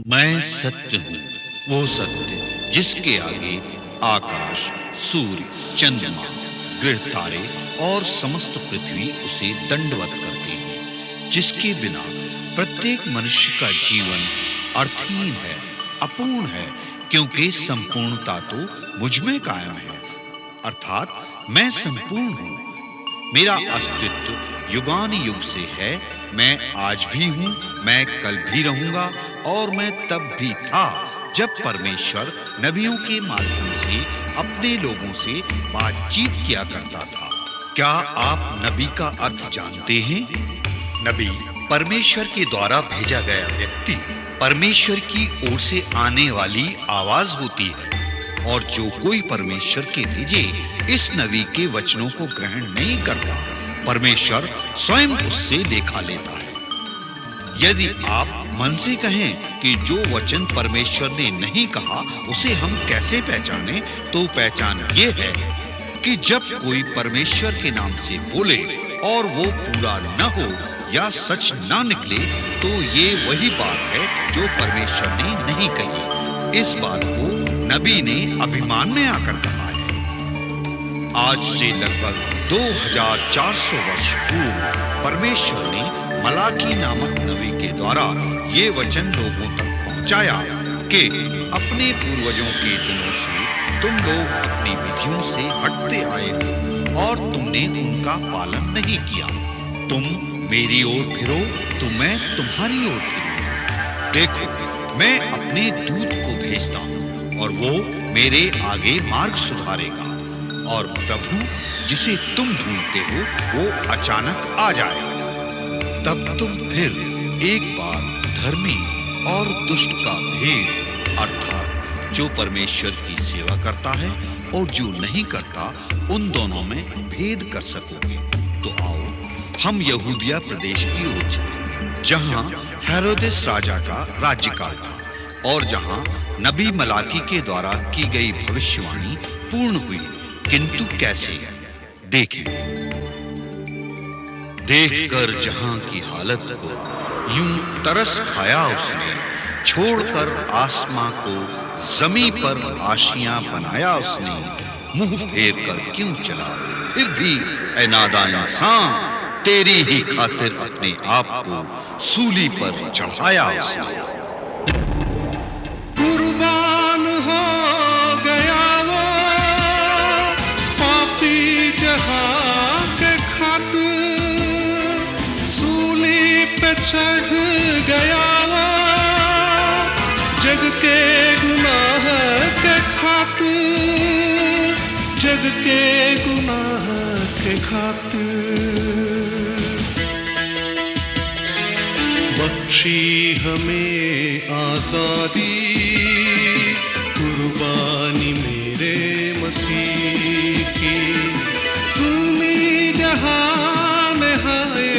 मैं सत्य हूँ, वो सत्य जिसके आगे आकाश, सूर्य, चंद्रमा, ग्रह तारे और समस्त पृथ्वी उसे दंडवत करती है, जिसके बिना प्रत्येक मनुष्य का जीवन अर्थहीन है, अपूर्ण है, क्योंकि संपूर्णता तो मुझ में कायम है। अर्थात मैं संपूर्ण हूँ। मेरा अस्तित्व युगानुयुग से है। मैं आज भी हूँ, मैं कल भी रहूंगा और मैं तब भी था जब परमेश्वर नबियों के माध्यम से अपने लोगों से बातचीत किया करता था। क्या आप नबी का अर्थ जानते हैं? नबी परमेश्वर के द्वारा भेजा गया व्यक्ति, परमेश्वर की ओर से आने वाली आवाज होती है, और जो कोई परमेश्वर के भेजे इस नबी के वचनों को ग्रहण नहीं करता, परमेश्वर स्वयं उससे लेखा लेता है। यदि आप मन से कहें कि जो वचन परमेश्वर ने नहीं कहा उसे हम कैसे पहचानें, तो पहचान ये है कि जब कोई परमेश्वर के नाम से बोले और वो पूरा न हो या सच ना निकले, तो ये वही बात है जो परमेश्वर ने नहीं कही। इस बात को नबी ने अभिमान में आकर कहा है। आज से लगभग 2400 वर्ष पूर्व परमेश्वर ने मलाकी नामक नबी के द्वारा ये वचन लोगों तक पहुंचाया कि अपने पूर्वजों के दिनों से तुम लोग अपनी विधियों से हटते आए हो और तुमने उनका पालन नहीं किया। तुम मेरी ओर फिरो तो मैं तुम्हारी ओर फिरूंगा। देखो, मैं अपने दूत को भेजता हूँ और वो मेरे आगे मार्ग सुधारेगा, और प्रभु जिसे तुम ढूंढते हो वो अचानक आ जाएगा। तब तुम फिर एक बार धर्मी और दुष्ट का भेद, अर्थात जो परमेश्वर की सेवा करता है और जो नहीं करता, उन दोनों में भेद कर सकोगे। तो आओ हम यहूदिया प्रदेश की ओर चलें, जहां हेरोदेस राजा का राज्यकाल था और जहां नबी मलाकी के द्वारा की गई भविष्यवाणी पूर्ण हुई। किंतु कैसे? देखें। देखकर जहां की हालत को यूं तरस खाया उसने, छोड़कर आसमां को जमीन पर आशियां बनाया उसने। मुंह फेर कर क्यों चला? फिर भी ऐ नादान इंसान, तेरी ही खातिर अपने आप को सूली पर चढ़ाया उसने। कुर्बान हो गया वो पापी जहां के खातिर, सूली पे चढ़ गया वो जग के गुनाह के खातिर, जग के गुनाह के खातिर। बख्शी हमें आजादी, कुर्बानी मेरे मसीह की। सुनी जहान हाय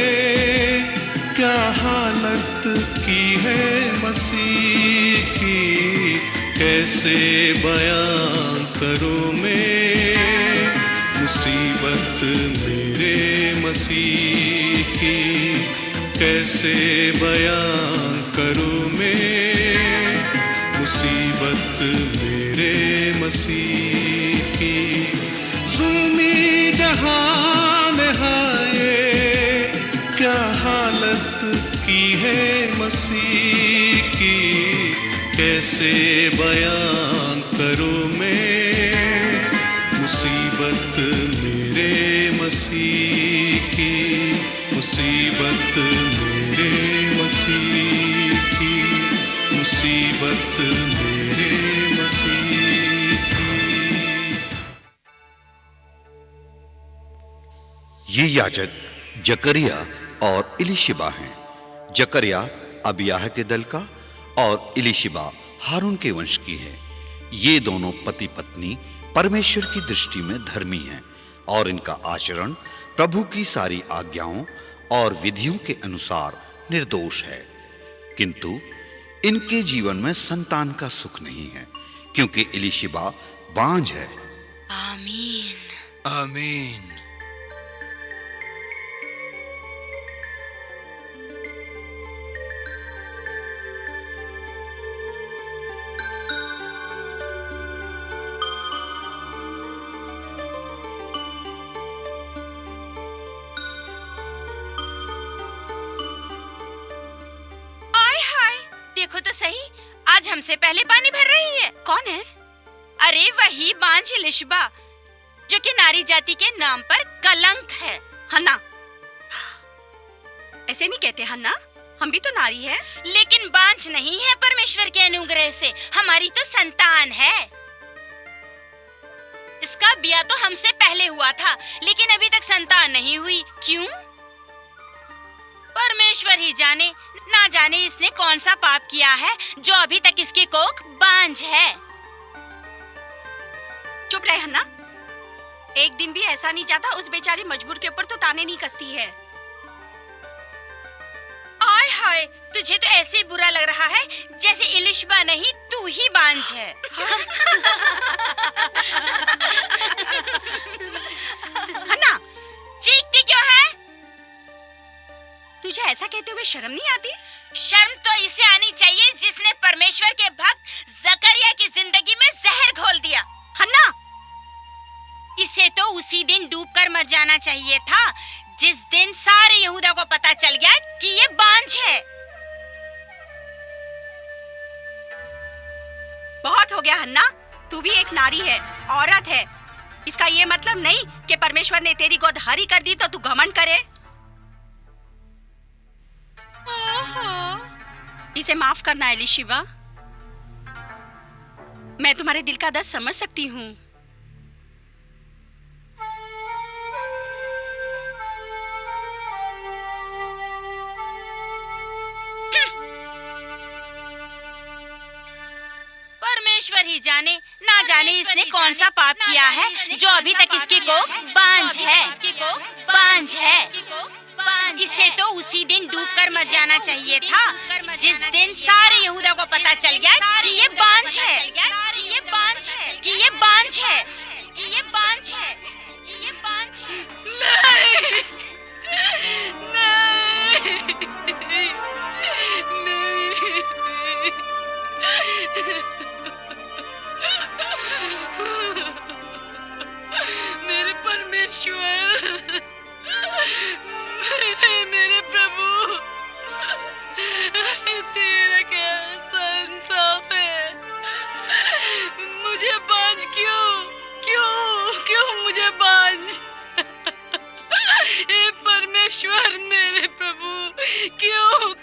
क्या हालत की है मसीह की, कैसे बयां करूं मैं मुसीबत मेरे मसीह की, कैसे बयां करूं मैं मुसीबत मेरे मसीह की। ज़ुल्मी जहान हाय क्या हालत की है मसीह की, कैसे बयां करूं मैं मुसीबत मेरे मसीह की, मुसीबत मेरे मसीह की, मुसीबत मेरे मसीह की। ये याजक जकरिया और इलीशिबा हैं। जकरिया अबियाह के दल का और इलीशिबा हारून के वंश की है। ये दोनों पति पत्नी परमेश्वर की दृष्टि में धर्मी हैं और इनका आचरण प्रभु की सारी आज्ञाओं और विधियों के अनुसार निर्दोष है। किंतु इनके जीवन में संतान का सुख नहीं है, क्योंकि इलीशिबा बांझ है। आमीन। आमीन। आज हमसे पहले पानी भर रही है। कौन है? अरे वही बांझ इलिशबा, जो कि नारी जाति के नाम पर कलंक है। हन्ना, ऐसे नहीं कहते हन्ना, हम भी तो नारी है। लेकिन बांझ नहीं है, परमेश्वर के अनुग्रह से हमारी तो संतान है। इसका ब्याह तो हमसे पहले हुआ था, लेकिन अभी तक संतान नहीं हुई। क्यों? परमेश्वर ही जाने, ना जाने इसने कौन सा पाप किया है जो अभी तक इसकी कोख बांझ है। चुप रहे हन्ना, एक दिन भी ऐसा नहीं जाता उस बेचारी मजबूर के ऊपर तो ताने नहीं कसती है। आय हाय, तुझे तो ऐसे बुरा लग रहा है जैसे इलिशबा नहीं तू ही बांझ है। हन्ना, चीखती क्यों है? तुझे ऐसा कहते हुए शर्म नहीं आती? शर्म तो इसे आनी चाहिए जिसने परमेश्वर के भक्त जकरिया की जिंदगी में जहर घोल दिया। हन्ना, इसे तो उसी दिन डूबकर मर जाना चाहिए था जिस दिन सारे यहूदा को पता चल गया कि ये बांझ है। बहुत हो गया हन्ना, तू भी एक नारी है, औरत है। इसका ये मतलब नहीं कि परमेश्वर ने तेरी गोद हरी कर दी तो तू घमंड करे। इसे माफ करना एलिशिबा, मैं तुम्हारे दिल का दर्द समझ सकती हूँ। परमेश्वर ही जाने, ना जाने इसने कौन सा पाप किया है जो अभी तक इसकी कोख बांझ है। बांझ है। इसे तो उसी दिन डूबकर मर जाना चाहिए था जिस दिन सारे यहूदा को पता चल गया कि ये बांझ है। कि ये बांझ है। कि ये बांझ है। कि ये बांझ है। कि ये बांझ है। नहीं, नहीं, मेरे परमेश्वर, मेरे प्रभु, तेरा कैसा इंसाफ है। मुझे बांझ क्यों, क्यों, क्यों मुझे बांझ? हे परमेश्वर, मेरे प्रभु, क्यों?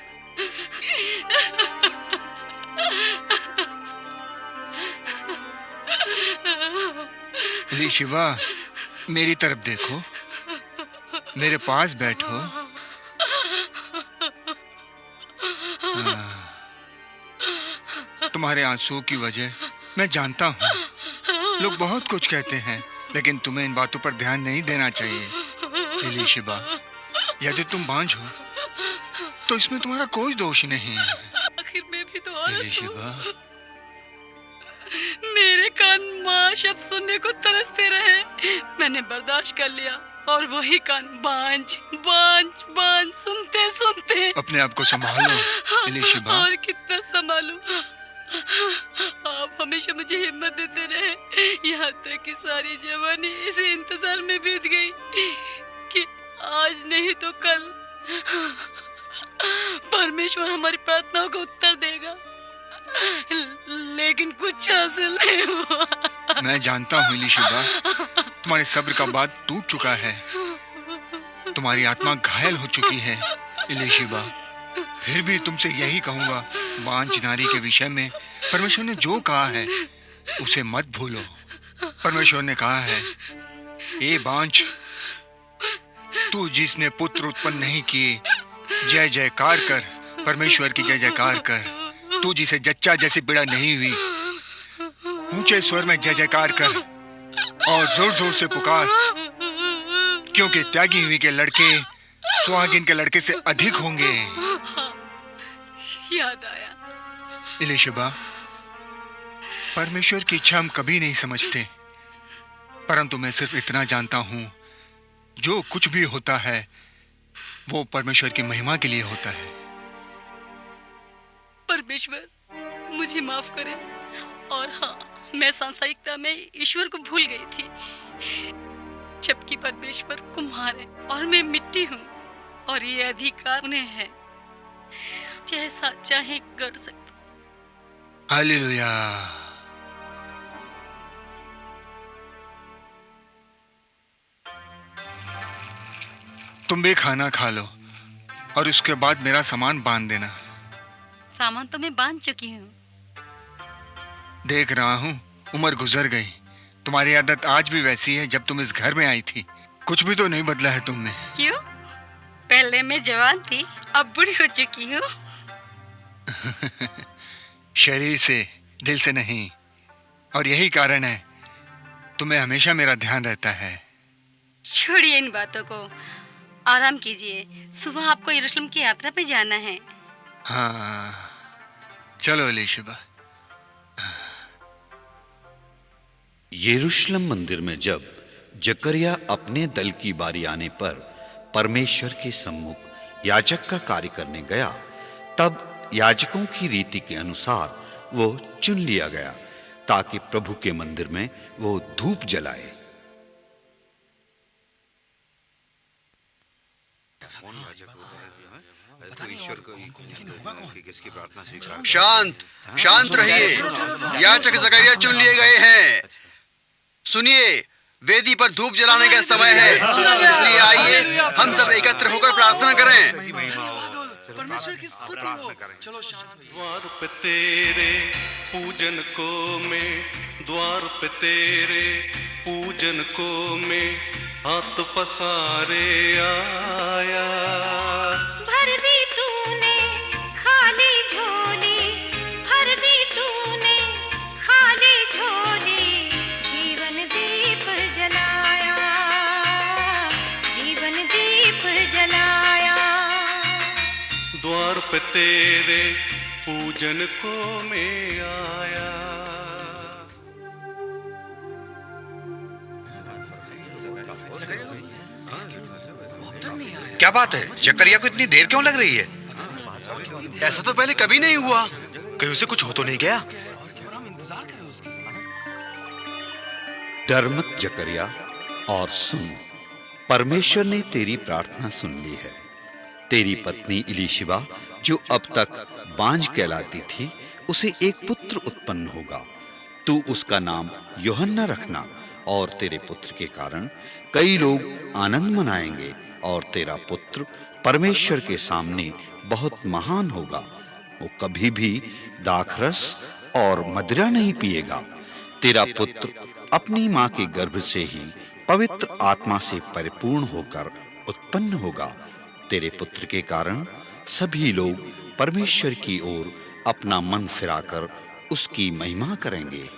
शिवा, मेरी तरफ देखो, मेरे पास बैठो। तुम्हारे आंसू की वजह मैं जानता हूँ। लोग बहुत कुछ कहते हैं, लेकिन तुम्हें इन बातों पर ध्यान नहीं देना चाहिए। एलीशिबा, यदि तुम बांझ हो तो इसमें तुम्हारा कोई दोष नहीं है। आखिर में भी तो औरत एलीशिबा, मेरे कान माँ शब्द सुनने को तरसते रहे। मैंने बर्दाश्त कर लिया और वही कान बांझ बांझ बांझ सुनते सुनते। अपने आप को संभालो एलीशिबा। और कितना संभालूं? आप हमेशा मुझे हिम्मत देते रहे, यहाँ तक कि सारी जवानी इसी इंतजार में बीत गई कि आज नहीं तो कल परमेश्वर हमारी प्रार्थनाओं को उत्तर देगा। लेकिन कुछ हासिल नहीं हुआ। मैं जानता हूँ एलीशिबा, तुम्हारे सब्र का बांध टूट चुका है। तुम्हारी आत्मा घायल हो चुकी है एलीशिबा। फिर भी तुमसे यही कहूंगा, बांझ नारी के विषय में परमेश्वर ने जो कहा है उसे मत भूलो। परमेश्वर ने कहा है, ए बांझ, तू जिसने पुत्र उत्पन्न नहीं किए, जय जयकार कर, परमेश्वर की जय जयकार कर। तू जिसे जच्चा जैसी पीड़ा नहीं हुई, ऊंचे स्वर में जय जयकार कर और जोर जोर से पुकार, क्योंकि त्यागी हुई के लड़के सुहागिन के लड़के से अधिक होंगे। याद आया एलीशिबा, परमेश्वर की इच्छा हम कभी नहीं समझते, परंतु मैं सिर्फ इतना जानता हूं, जो कुछ भी होता है वो परमेश्वर की महिमा के लिए होता है। परमेश्वर मुझे माफ करे। और हाँ, मैं सांसारिकता में ईश्वर को भूल गई थी, जबकि परमेश्वर कुम्हार है और मैं मिट्टी हूँ, और ये अधिकार उन्हें है, जैसा चाहे कर सकता। हालेलुया। तुम भी खाना खा लो और उसके बाद मेरा सामान बांध देना। सामान तो मैं बांध चुकी हूँ। देख रहा हूँ उम्र गुजर गई, तुम्हारी आदत आज भी वैसी है जब तुम इस घर में आई थी। कुछ भी तो नहीं बदला है तुमने। क्यों? पहले मैं जवान थी, अब बूढ़ी हो चुकी हूँ। शरीर से, दिल से नहीं। और यही कारण है तुम्हें हमेशा मेरा ध्यान रहता है। छोड़िए इन बातों को, आराम कीजिए। सुबह आपको यरूशलेम की यात्रा पे जाना है। हाँ, चलो एलीशिबा। यरूशलेम मंदिर में जब जकरिया अपने दल की बारी आने पर परमेश्वर के सम्मुख याजक का कार्य करने गया, तब याजकों की रीति के अनुसार वो चुन लिया गया ताकि प्रभु के मंदिर में वो धूप जलाए। शांत रहिए। याजक जकरिया चुन लिए गए हैं। सुनिए, वेदी पर धूप जलाने का समय है, इसलिए आइए हम सब एकत्र होकर प्रार्थना करें। परमेश्वर की स्तुति हो। चलो द्वार पे तेरे पूजन को मैं, द्वार पे तेरे पूजन को मैं हाथ पसारे आया। भर दी तूने खाली झोली, भर दी तूने खाली झोली, जीवन दीप जलाया, जीवन दीप जलाया। द्वार पे तेरे पूजन को मैं आया। क्या बात है, जकरिया को इतनी देर क्यों लग रही है? ऐसा तो पहले कभी नहीं हुआ। कहीं उसे कुछ हो तो नहीं गया? डर मत जकरिया, और सुन, परमेश्वर ने तेरी प्रार्थना सुन ली है। तेरी पत्नी इलीशिबा जो अब तक बांझ कहलाती थी, उसे एक पुत्र उत्पन्न होगा। तू उसका नाम यूहन्ना रखना, और तेरे पुत्र के कारण कई लोग आनंद मनाएंगे, और तेरा पुत्र परमेश्वर के सामने बहुत महान होगा। वो कभी भी दाखरस और मदिरा नहीं पिएगा। तेरा पुत्र अपनी मां के गर्भ से ही पवित्र आत्मा से परिपूर्ण होकर उत्पन्न होगा। तेरे पुत्र के कारण सभी लोग परमेश्वर की ओर अपना मन फिराकर उसकी महिमा करेंगे।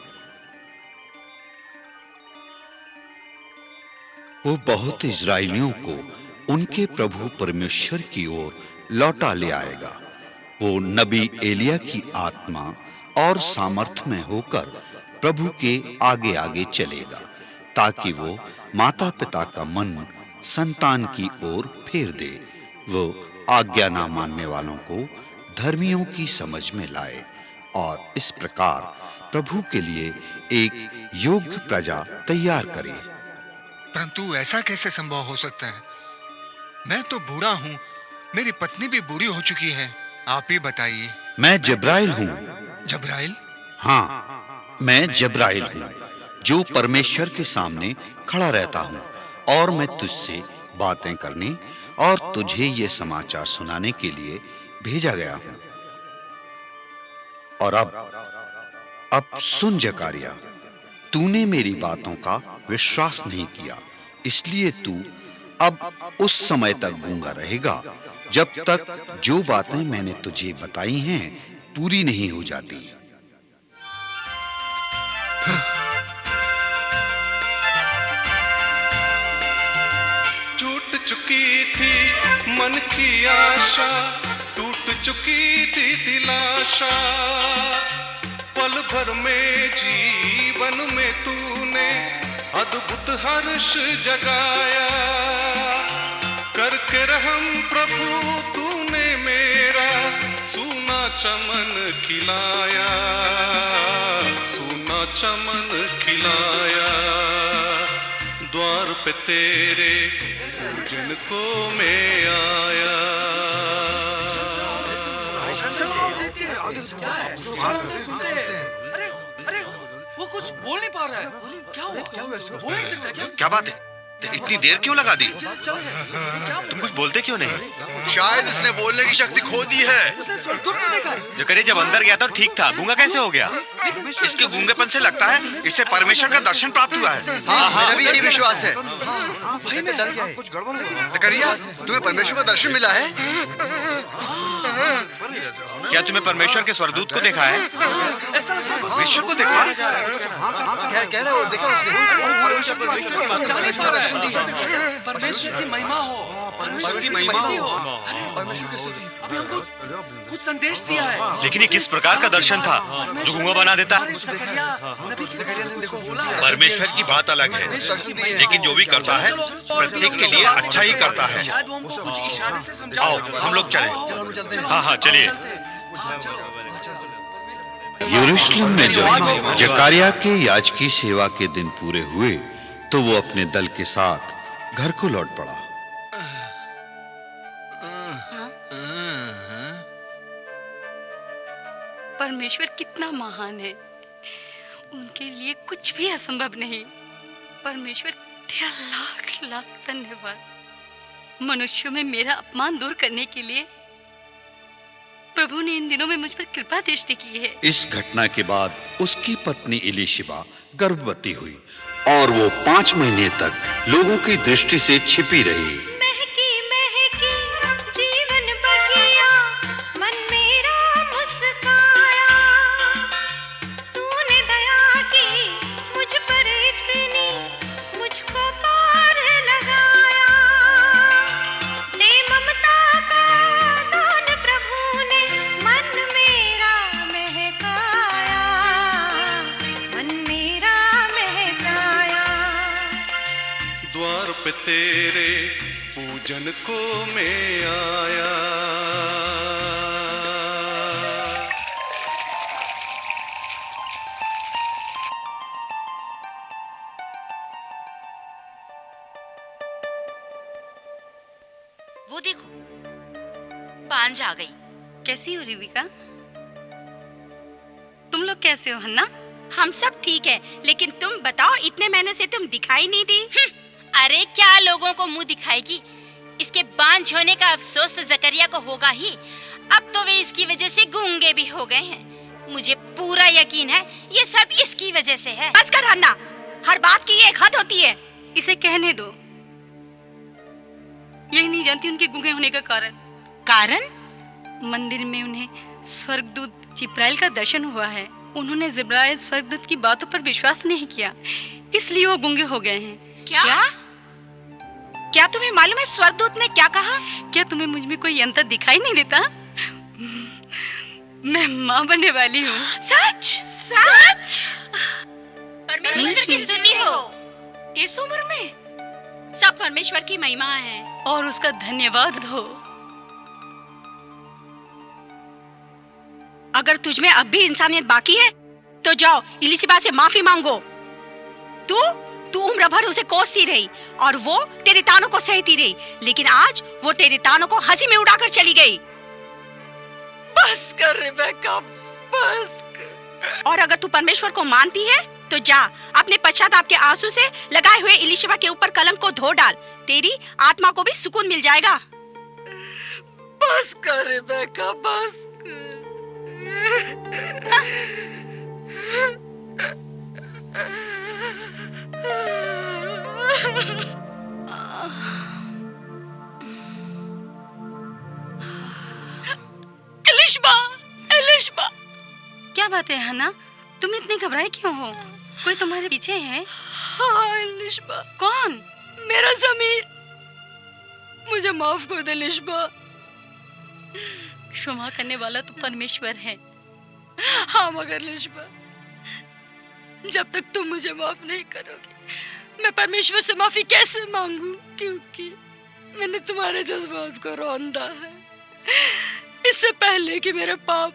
वो बहुत इजराइलियों को उनके प्रभु परमेश्वर की ओर लौटा ले आएगा। वो नबी एलिया की आत्मा और सामर्थ में होकर प्रभु के आगे आगे चलेगा, ताकि वो माता पिता का मन संतान की ओर फेर दे। वो आज्ञा ना मानने वालों को धर्मियों की समझ में लाए, और इस प्रकार प्रभु के लिए एक योग्य प्रजा तैयार करे। परंतु ऐसा कैसे संभव हो सकता है? मैं तो बूढ़ा हूँ, मेरी पत्नी भी बूढ़ी हो चुकी है। आप ही बताइए। मैं जब्राइल हूँ। जब्राइल? हाँ, मैं जब्राइल हूँ, जो परमेश्वर के सामने खड़ा रहता हूँ, और मैं तुझसे बातें करने और तुझे ये समाचार सुनाने के लिए भेजा गया हूँ। और अब सुन जकरिया, तूने मेरी बातों का विश्वास नहीं किया, इसलिए तू अब उस समय तक गूंगा रहेगा जब तक जो बातें मैंने तुझे बताई हैं पूरी नहीं हो जाती। टूट चुकी थी मन की आशा, टूट चुकी थी दिलाशा, पल भर में जीवन में तूने अद्भुत हर्ष जगाया। करके रहम प्रभु तूने मेरा सूना चमन खिलाया, सूना चमन खिलाया। द्वार पे तेरे पूजन को मैं आया। अरे अरे वो कुछ बोल नहीं पा रहा है। क्या हुआ? बोल नहीं सकता क्या? क्या बात है? इतनी देर क्यों लगा दी? तुम कुछ बोलते क्यों नहीं? शायद उसने बोलने की शक्ति खो दी है। उसने स्वर्गदूत को देखा है। जकरिया जब अंदर गया तो ठीक था, गूंगा कैसे हो गया? इसके गूंगेपन से लगता है इससे परमेश्वर का दर्शन प्राप्त हुआ है। हाँ, मेरा भी यही विश्वास है। भाई मैं डर गया। कुछ गड़बड़ हुआ। जकरिया, तुम्हें परमेश्वर का दर्शन मिला है? क्या तुम्हें परमेश्वर के स्वर्गदूत को देखा है? ऐसा लगता है परमेश्वर को देखा? कह रहा है वो देखा उसने। परमेश्वर की महिमा हो। परमेश्वर की महिमा हो। अभी हमको कुछ संदेश दिया है। लेकिन ये किस प्रकार का दर्शन था जो गूंगा बना देता? परमेश्वर की बात अलग है, लेकिन जो भी करता है प्रत्येक के लिए अच्छा ही करता है। शायद वो हमको कुछ इशारे से समझा। आओ हम लोग चलें। हाँ चलिए। यरूशलेम में जब जकारिया के याजकी सेवा के दिन पूरे हुए तो वो अपने दल के साथ घर को लौट पड़ा। परमेश्वर कितना महान है, उनके लिए कुछ भी असंभव नहीं। परमेश्वर तेरा लाख लाख धन्यवाद। मनुष्यों में मेरा अपमान दूर करने के लिए प्रभु ने इन दिनों में मुझ पर कृपा दृष्टि की है। इस घटना के बाद उसकी पत्नी एलीशिबा गर्भवती हुई और वो 5 महीने तक लोगों की दृष्टि से छिपी रही। महकी महकी जीवन बगिया, मन मेरा मुस्काया। तूने दया की मुझ पर इतनी, मुझको पार लगाया। दे ममता का दान प्रभु ने मन मेरा महकाया, मन मेरा महकाया। द्वार पे तेरे पूजन को मैं आया। वो देखो, बांझ आ गई। कैसी हो रिविका? तुम लोग कैसे हो हन्ना? हम सब ठीक है, लेकिन तुम बताओ, इतने महीनों से तुम दिखाई नहीं दी। अरे क्या लोगों को मुंह दिखाएगी? इसके बांझ होने का अफसोस तो जकरिया को होगा ही। अब तो वे इसकी वजह से गूंगे भी हो गए हैं। मुझे पूरा यकीन है ये सब इसकी वजह से है। बस कर हन्ना, हर बात की एक हद होती है। इसे कहने दो। यही नहीं जानती उनके गूंगे होने का कारण। कारण? मंदिर में उन्हें स्वर्गदूत जिब्राइल का दर्शन हुआ है। उन्होंने जिब्राइल स्वर्गदूत की बातों पर विश्वास नहीं किया, इसलिए वो गूंगे हो गए हैं। क्या? क्या तुम्हें मालूम है स्वर्गदूत ने क्या कहा? क्या तुम्हें मुझ में कोई अंतर दिखाई नहीं देता? मैं माँ बनने वाली हूँ। सच? सच? परमेश्वर की स्तुति हो। इस उम्र में सब परमेश्वर की महिमा है और उसका धन्यवाद हो। अगर तुझमें अब भी इंसानियत बाकी है तो जाओ इलिशिबा से माफी मांगो। तू उम्र भर उसे कोसती रही और वो तेरे तानों को सहती रही, लेकिन आज वो तेरे तानों को हंसी में उड़ाकर चली गई। बस कर रिबेका, बस कर। और अगर तू परमेश्वर को मानती है तो जा अपने पश्चाताप के आंसू से लगाए हुए इलिशिबा के ऊपर कलंक को धो डाल। तेरी आत्मा को भी सुकून मिल जाएगा। बस कर रिबेका, बस कर। एलिशबा, क्या बात है हन्ना? तुम इतनी घबराए क्यों हो? कोई तुम्हारे पीछे है? हाँ एलिशबा। कौन? मेरा ज़मीर। मुझे माफ कर दे एलिशबा। क्षमा करने वाला तो परमेश्वर है। हाँ मगर एलिशबा, जब तक तुम मुझे माफ नहीं करोगे मैं परमेश्वर से माफी कैसे मांगू? क्योंकि मैंने तुम्हारे जज्बात को रौंदा है। इससे पहले कि मेरे पाप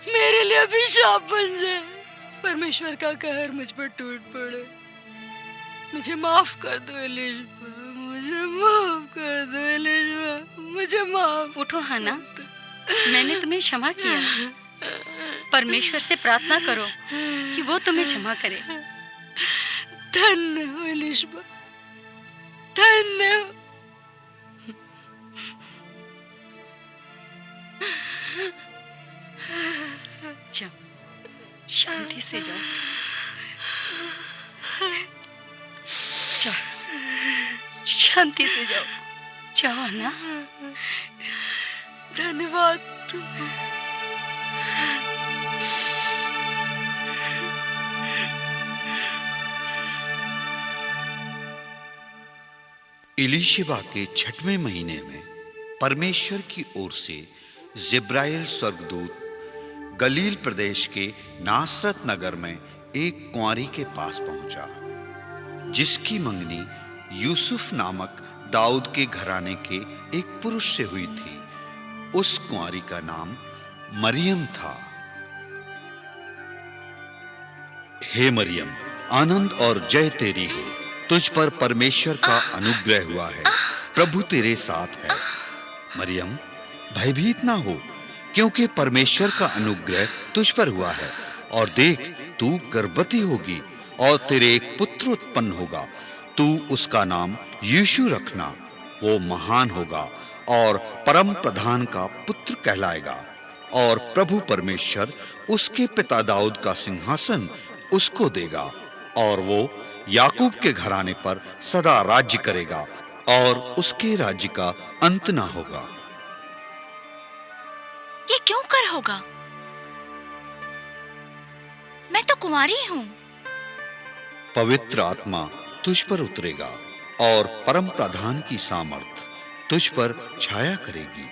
मेरे लिए अभिशाप बन जाए, परमेश्वर का कहर मुझ पर टूट पड़े। मुझे माफ कर दो एलिशबा, मुझे माफ कर दो एलिशबा, मुझे माफ। उठो हन्ना, मैंने तुम्हें क्षमा किया। परमेश्वर से प्रार्थना करो कि वो तुम्हें क्षमा करे। धन्य हो इलिशबा, धन्य हो। जाओ, शांति से जाओ। जाओ, शांति से जाओ। जाओ ना। धन्यवाद प्रभु। इलीशिबा के 6वें महीने में परमेश्वर की ओर से जिब्राइल स्वर्गदूत गलील प्रदेश के नासरत नगर में एक कुंवारी के पास पहुंचा, जिसकी मंगनी यूसुफ नामक दाऊद के घराने के एक पुरुष से हुई थी। उस कुंवारी का नाम मरियम था। हे मरियम, आनंद और जय तेरी हो, तुझ पर परमेश्वर का अनुग्रह हुआ है, प्रभु तेरे साथ है। मरियम, भयभीत ना हो, क्योंकि परमेश्वर का अनुग्रह तुझ पर हुआ है। और देख, तू गर्भवती होगी और तेरे एक पुत्र उत्पन्न होगा। तू उसका नाम यीशु रखना। वो महान होगा और परम प्रधान का पुत्र कहलाएगा। और प्रभु परमेश्वर उसके पिता दाऊद का सिंहासन उसको देगा, और वो याकूब के घराने पर सदा राज्य करेगा, और उसके राज्य का अंत ना होगा। ये क्यों कर होगा? मैं तो कुंवारी हूँ। पवित्र आत्मा तुझ पर उतरेगा और परम प्रधान की सामर्थ तुझ पर छाया करेगी।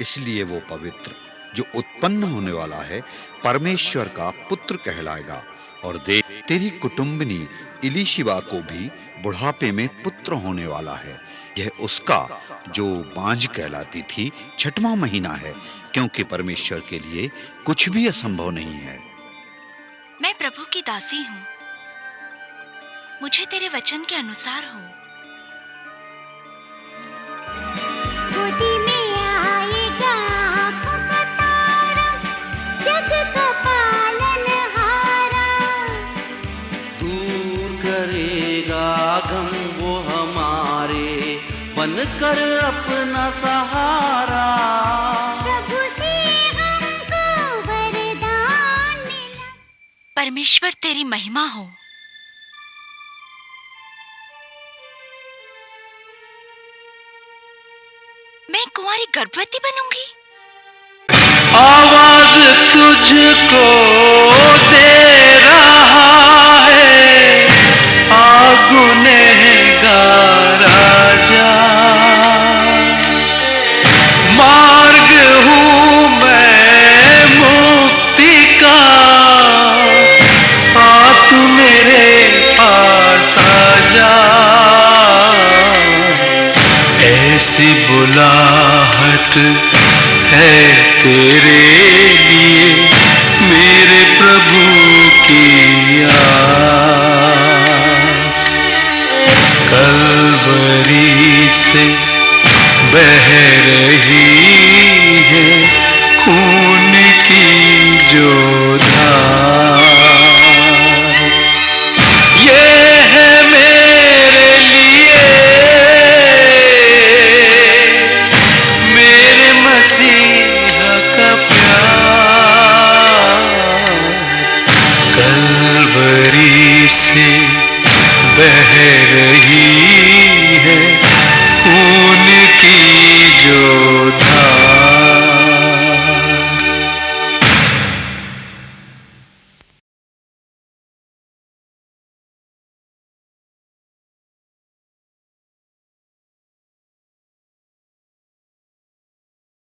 इसलिए वो पवित्र जो उत्पन्न होने वाला है परमेश्वर का पुत्र कहलाएगा। और देख, तेरी कुटुंबिनी इलीशिबा को भी बुढ़ापे में पुत्र होने वाला है। यह उसका जो बांझ कहलाती थी 6वां महीना है, क्योंकि परमेश्वर के लिए कुछ भी असंभव नहीं है। मैं प्रभु की दासी हूँ, मुझे तेरे वचन के अनुसार हो। गोदी में आएगा आँखों का तारा, जग का पालनहारा। दूर करेगा गम वो हमारे, बनकर अपना सहारा। प्रभु से हमको वरदान मिला। परमेश्वर तेरी महिमा हो। मैं कुंवारी गर्भवती बनूंगी। आवाज तुझको दे रहा है, आ गुनहगार आजा। मार्ग हूँ मैं मुक्ति का, आ तू मेरे पास आजा। ऐसी बुलाहट है तेरे लिए मेरे प्रभु की आस। कलवरी से बह रही है खून की जो धार। ये है मेरे लिए मेरे मसीहा का प्यार। कलवरी से बह रही है खून की जो धार।